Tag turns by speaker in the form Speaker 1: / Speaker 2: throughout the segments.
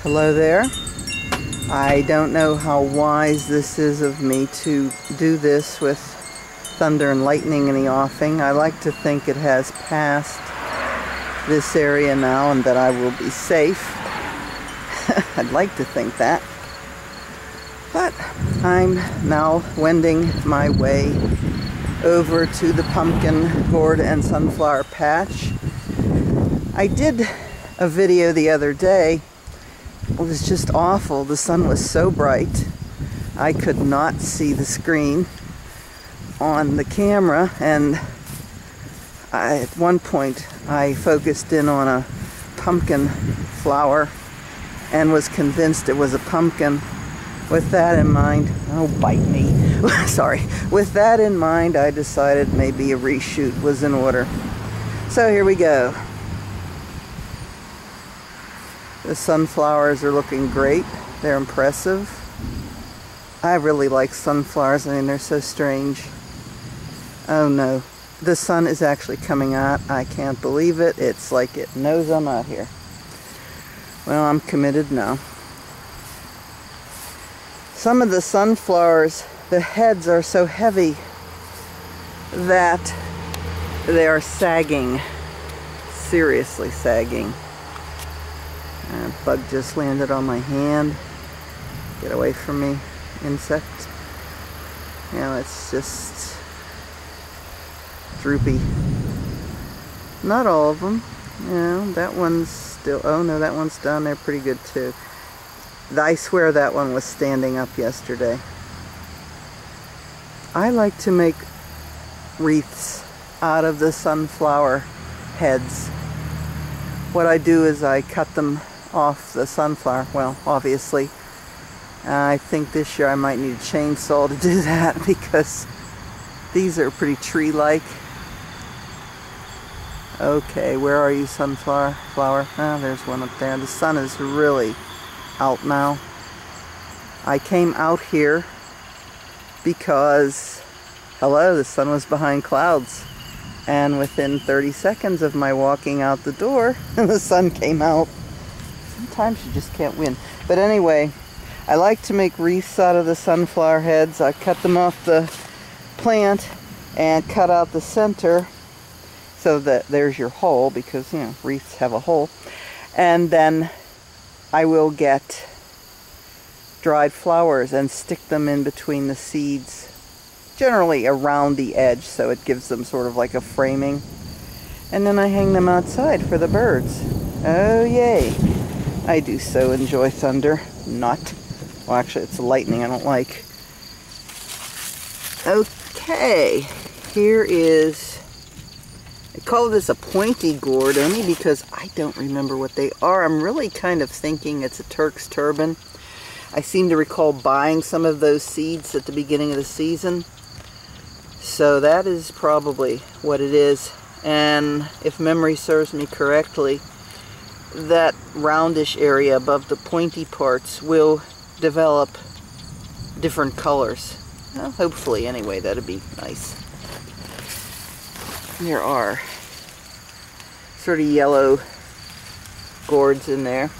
Speaker 1: Hello there. I don't know how wise this is of me to do this with thunder and lightning in the offing. I like to think it has passed this area now and that I will be safe. I'd like to think that. But I'm now wending my way over to the pumpkin, gourd, and sunflower patch. I did a video the other day. It was just awful. The sun was so bright I could not see the screen on the camera, and at one point I focused in on a pumpkin flower and was convinced it was a pumpkin. With that in mind, oh, bite me. Sorry. With that in mind, I decided maybe a reshoot was in order. So here we go. The sunflowers are looking great. They're impressive. I really like sunflowers. I mean, they're so strange. Oh no. The sun is actually coming out. I can't believe it. It's like it knows I'm out here. Well, I'm committed now. Some of the sunflowers, the heads are so heavy that they are sagging. Seriously sagging. A bug just landed on my hand. Get away from me, insect. You know, it's just droopy. Not all of them. You know, that one's still, oh no, that one's down there pretty good too. I swear that one was standing up yesterday. I like to make wreaths out of the sunflower heads. What I do is I cut them off the sunflower. Well, obviously, I think this year I might need a chainsaw to do that because these are pretty tree-like. Okay, where are you, sunflower? Flower? Oh, there's one up there. The sun is really out now. I came out here because, hello, the sun was behind clouds. And within 30 seconds of my walking out the door, the sun came out. Sometimes you just can't win. But anyway, I like to make wreaths out of the sunflower heads. I cut them off the plant and cut out the center so that there's your hole, because, you know, wreaths have a hole. And then I will get dried flowers and stick them in between the seeds, generally around the edge, so it gives them sort of like a framing. And then I hang them outside for the birds. Oh yay! I do so enjoy thunder. Not. Well, actually, it's lightning I don't like. Okay, here is, I call this a pointy gourd only because I don't remember what they are. I'm really kind of thinking it's a Turk's turban. I seem to recall buying some of those seeds at the beginning of the season. So that is probably what it is. And if memory serves me correctly, that roundish area above the pointy parts will develop different colors. Well, hopefully, anyway, that'd be nice. There are sort of yellow gourds in there.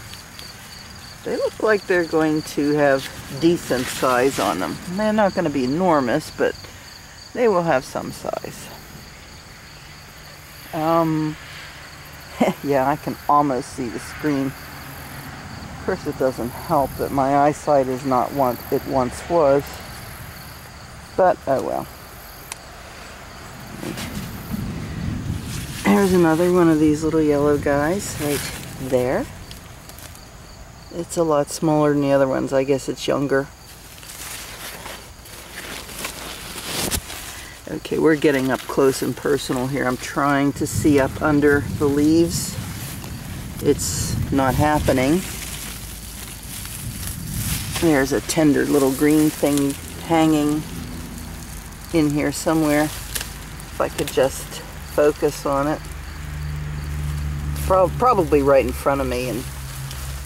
Speaker 1: They look like they're going to have decent size on them. They're not going to be enormous, but they will have some size. Yeah, I can almost see the screen. Of course, it doesn't help that my eyesight is not what it once was. But, oh well. There's another one of these little yellow guys right there. It's a lot smaller than the other ones. I guess it's younger. Okay, we're getting up close and personal here. I'm trying to see up under the leaves. It's not happening. There's a tender little green thing hanging in here somewhere. If I could just focus on it. Probably right in front of me, and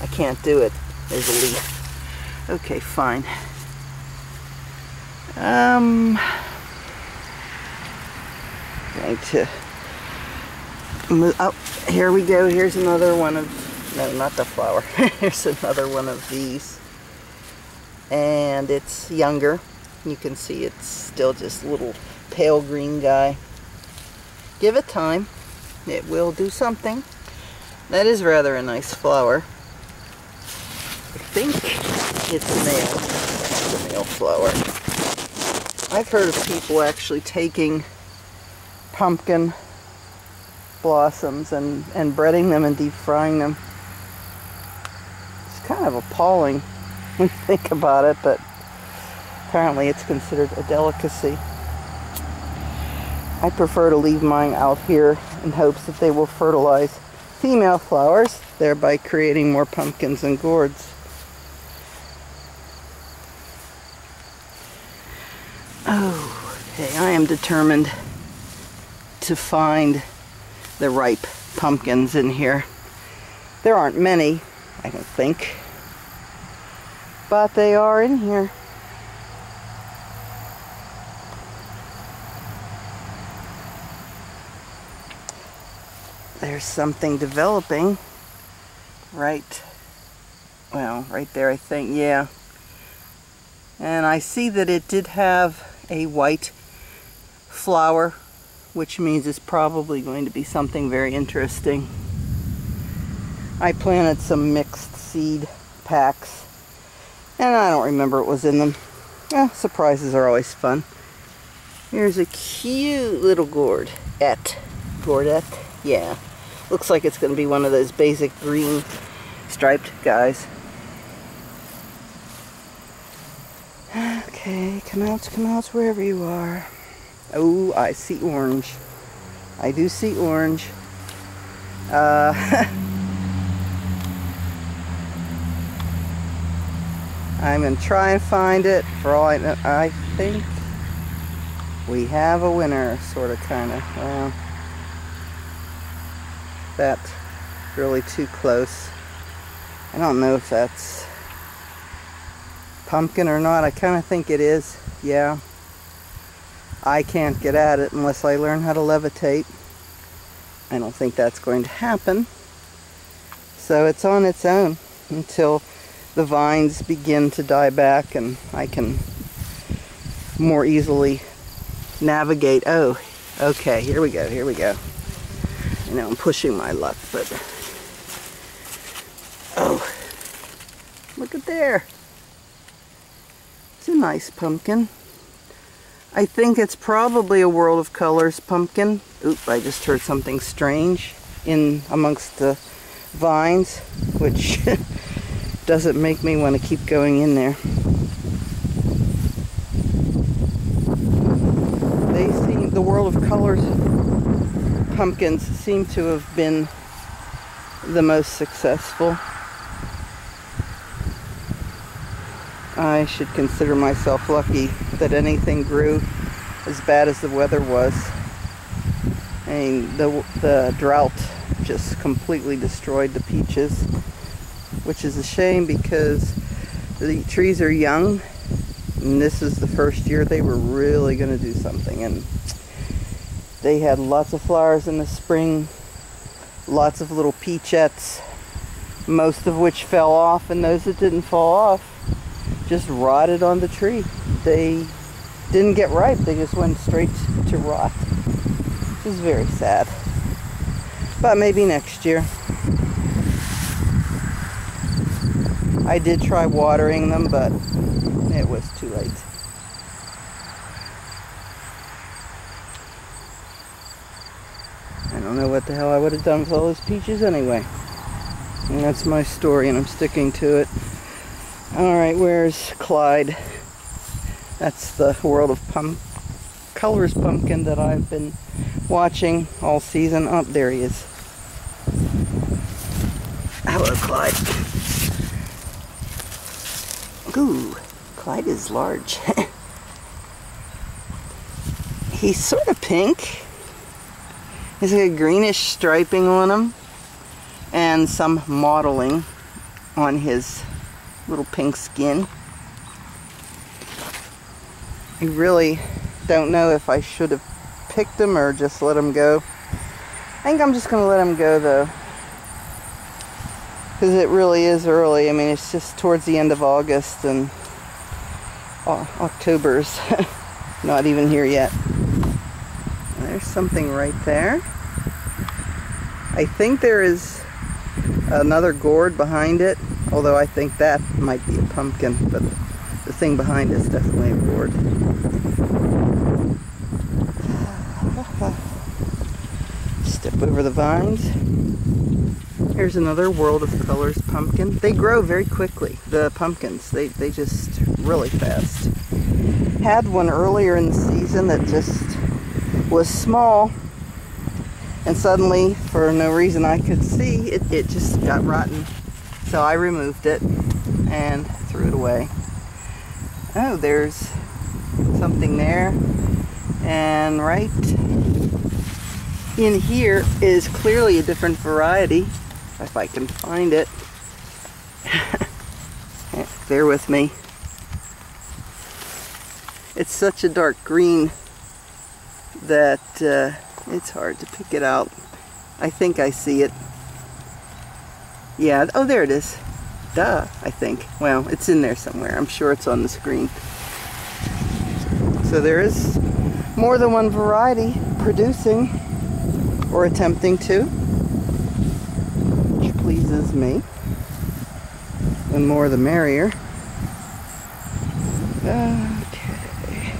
Speaker 1: I can't do it. There's a leaf. Okay, fine. Going to move. Oh, here we go. Here's another one of No, not the flower. Here's another one of these. And it's younger. You can see it's still just a little pale green guy. Give it time. It will do something. That is rather a nice flower. I think it's a male. It's a male flower. I've heard of people actually taking pumpkin blossoms and breading them and deep frying them. It's kind of appalling when you think about it, but apparently it's considered a delicacy. I prefer to leave mine out here in hopes that they will fertilize female flowers, thereby creating more pumpkins and gourds. Oh, okay, I am determined to find the ripe pumpkins in here. There aren't many, I don't think, but they are in here. There's something developing right there, I think, yeah. And I see that it did have a white flower, which means it's probably going to be something very interesting. I planted some mixed seed packs, and I don't remember what was in them. Surprises are always fun. Here's a cute little gourdette. Gourdette? Yeah. Looks like it's going to be one of those basic green striped guys. Okay, come out, wherever you are. Oh, I see orange. I do see orange. I'm going to try and find it. For all I know, I think we have a winner, sort of, kind of. Well, that's really too close. I don't know if that's pumpkin or not. I kind of think it is. Yeah. I can't get at it unless I learn how to levitate. I don't think that's going to happen. So it's on its own until the vines begin to die back and I can more easily navigate. Oh, okay, here we go, here we go. I know I'm pushing my luck, but oh, look at there. It's a nice pumpkin. I think it's probably a World of Colors pumpkin. Oop, I just heard something strange in amongst the vines, which doesn't make me want to keep going in there. The World of Colors pumpkins seem to have been the most successful. I should consider myself lucky that anything grew as bad as the weather was. I mean, the drought just completely destroyed the peaches, which is a shame because the trees are young and this is the first year they were really going to do something, and they had lots of flowers in the spring, lots of little peachettes, most of which fell off, and those that didn't fall off just rotted on the tree. They didn't get ripe, they just went straight to rot, which is very sad. But maybe next year. I did try watering them, but it was too late. I don't know what the hell I would have done with all those peaches anyway. And that's my story, and I'm sticking to it. Alright, where's Clyde? That's the World of Colors pumpkin that I've been watching all season. Oh, there he is. Hello, Clyde. Ooh, Clyde is large. He's sort of pink. He's got a greenish striping on him and some mottling on his little pink skin. I really don't know if I should have picked him or just let him go. I think I'm just going to let him go though. because it really is early. I mean, it's just towards the end of August, and October's not even here yet. There's something right there. I think there is another gourd behind it, although I think that might be a pumpkin, but the thing behind it is definitely a gourd. Step over the vines. Here's another World of Colors pumpkin. They grow very quickly, the pumpkins. They just really fast. Had one earlier in the season that just was small, and suddenly, for no reason I could see, it just got rotten. So I removed it and threw it away. Oh, there's something there. And right in here is clearly a different variety, if I can find it. Bear with me. It's such a dark green that it's hard to pick it out. I think I see it. Yeah, oh, there it is. Duh, I think. Well, it's in there somewhere. I'm sure it's on the screen. So there is more than one variety producing or attempting to, which pleases me. The more the merrier. Okay.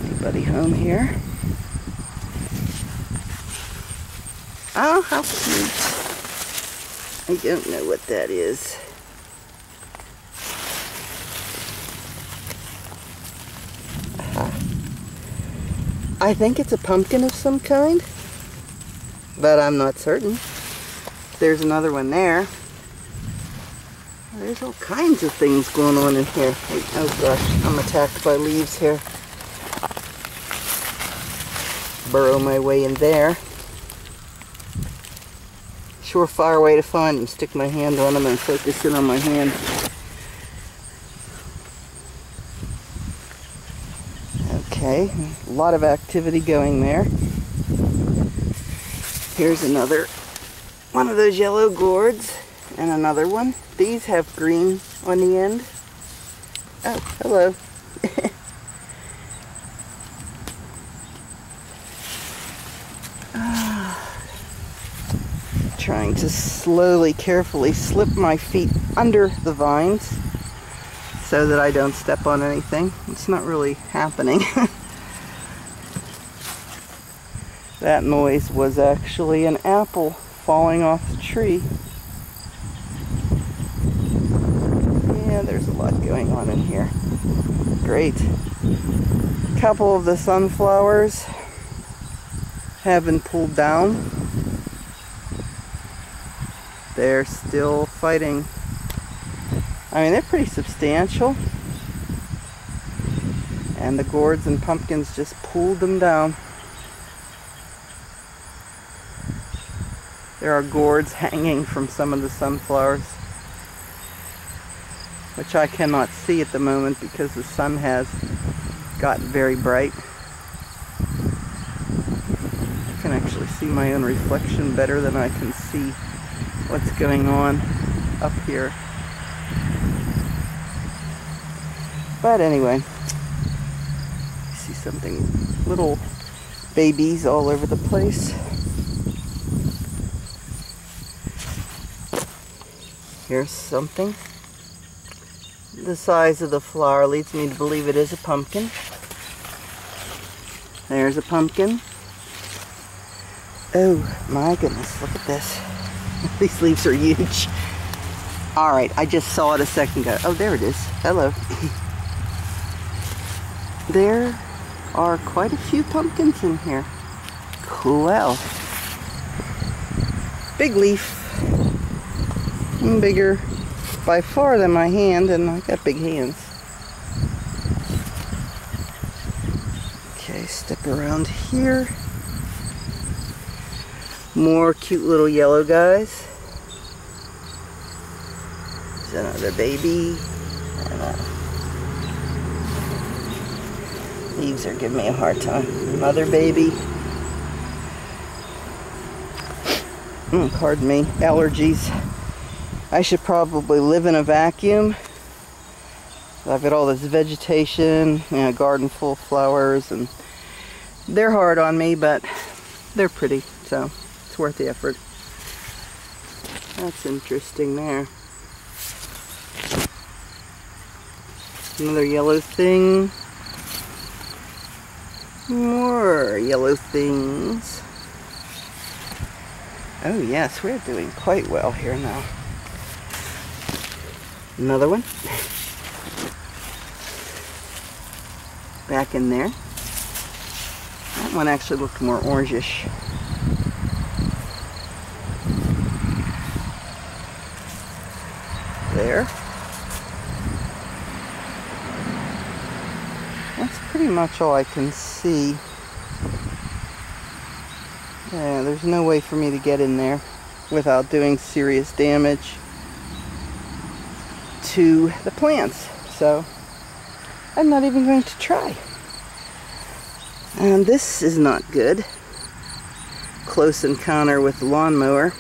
Speaker 1: Anybody home here? Oh, how cute. I don't know what that is. I think it's a pumpkin of some kind, but I'm not certain. There's another one there. There's all kinds of things going on in here. Oh gosh, I'm attacked by leaves here. Burrow my way in there. Surefire way to find them. Stick my hand on them and focus in on my hand. Okay, a lot of activity going there. Here's another one of those yellow gourds, and another one. These have green on the end. Oh, hello. Trying to slowly, carefully slip my feet under the vines so that I don't step on anything. It's not really happening. That noise was actually an apple falling off the tree. Yeah, there's a lot going on in here. Great. A couple of the sunflowers have been pulled down. They're still fighting. I mean, they're pretty substantial. And the gourds and pumpkins just pulled them down. There are gourds hanging from some of the sunflowers, which I cannot see at the moment because the sun has gotten very bright. I can actually see my own reflection better than I can see what's going on up here. But anyway, I see something, little babies all over the place. Here's something. The size of the flower leads me to believe it is a pumpkin. There's a pumpkin. Oh my goodness, look at this. These leaves are huge. Alright, I just saw it a second ago. Oh, there it is. Hello. There are quite a few pumpkins in here. Cool. Big leaf. Bigger by far than my hand, and I got big hands. Okay, step around here. More cute little yellow guys. There's another baby. And leaves are giving me a hard time. Another baby. Pardon me, allergies. I should probably live in a vacuum. I've got all this vegetation, you know, a garden full of flowers, and they're hard on me, but they're pretty, so it's worth the effort. That's interesting there. Another yellow thing. More yellow things. Oh yes, we're doing quite well here now. Another one. Back in there. That one actually looked more orangish. There. That's pretty much all I can see. Yeah, there's no way for me to get in there without doing serious damage to the plants. So I'm not even going to try. And this is not good. Close encounter with the lawnmower.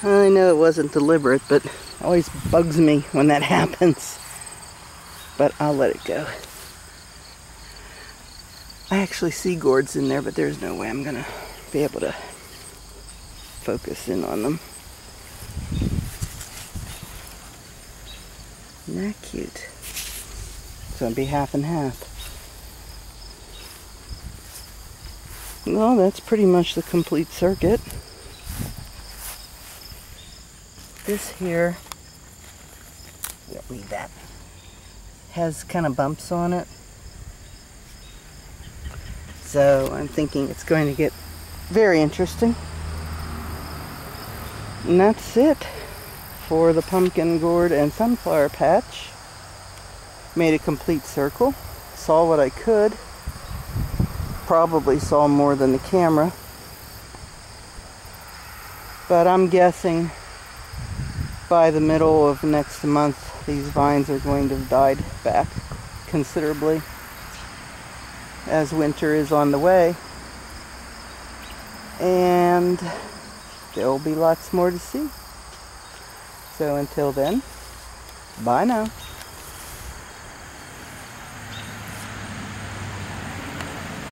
Speaker 1: I know it wasn't deliberate, but it always bugs me when that happens. But I'll let it go. I actually see gourds in there, but there's no way I'm gonna be able to focus in on them. Isn't that cute? It's gonna be half and half. Well, that's pretty much the complete circuit. This here, you don't need that, has kind of bumps on it. So I'm thinking it's going to get very interesting. And that's it for the pumpkin gourd and sunflower patch. Made a complete circle. Saw what I could. Probably saw more than the camera. But I'm guessing by the middle of next month these vines are going to have died back considerably, as winter is on the way, and there'll be lots more to see. So until then, bye now.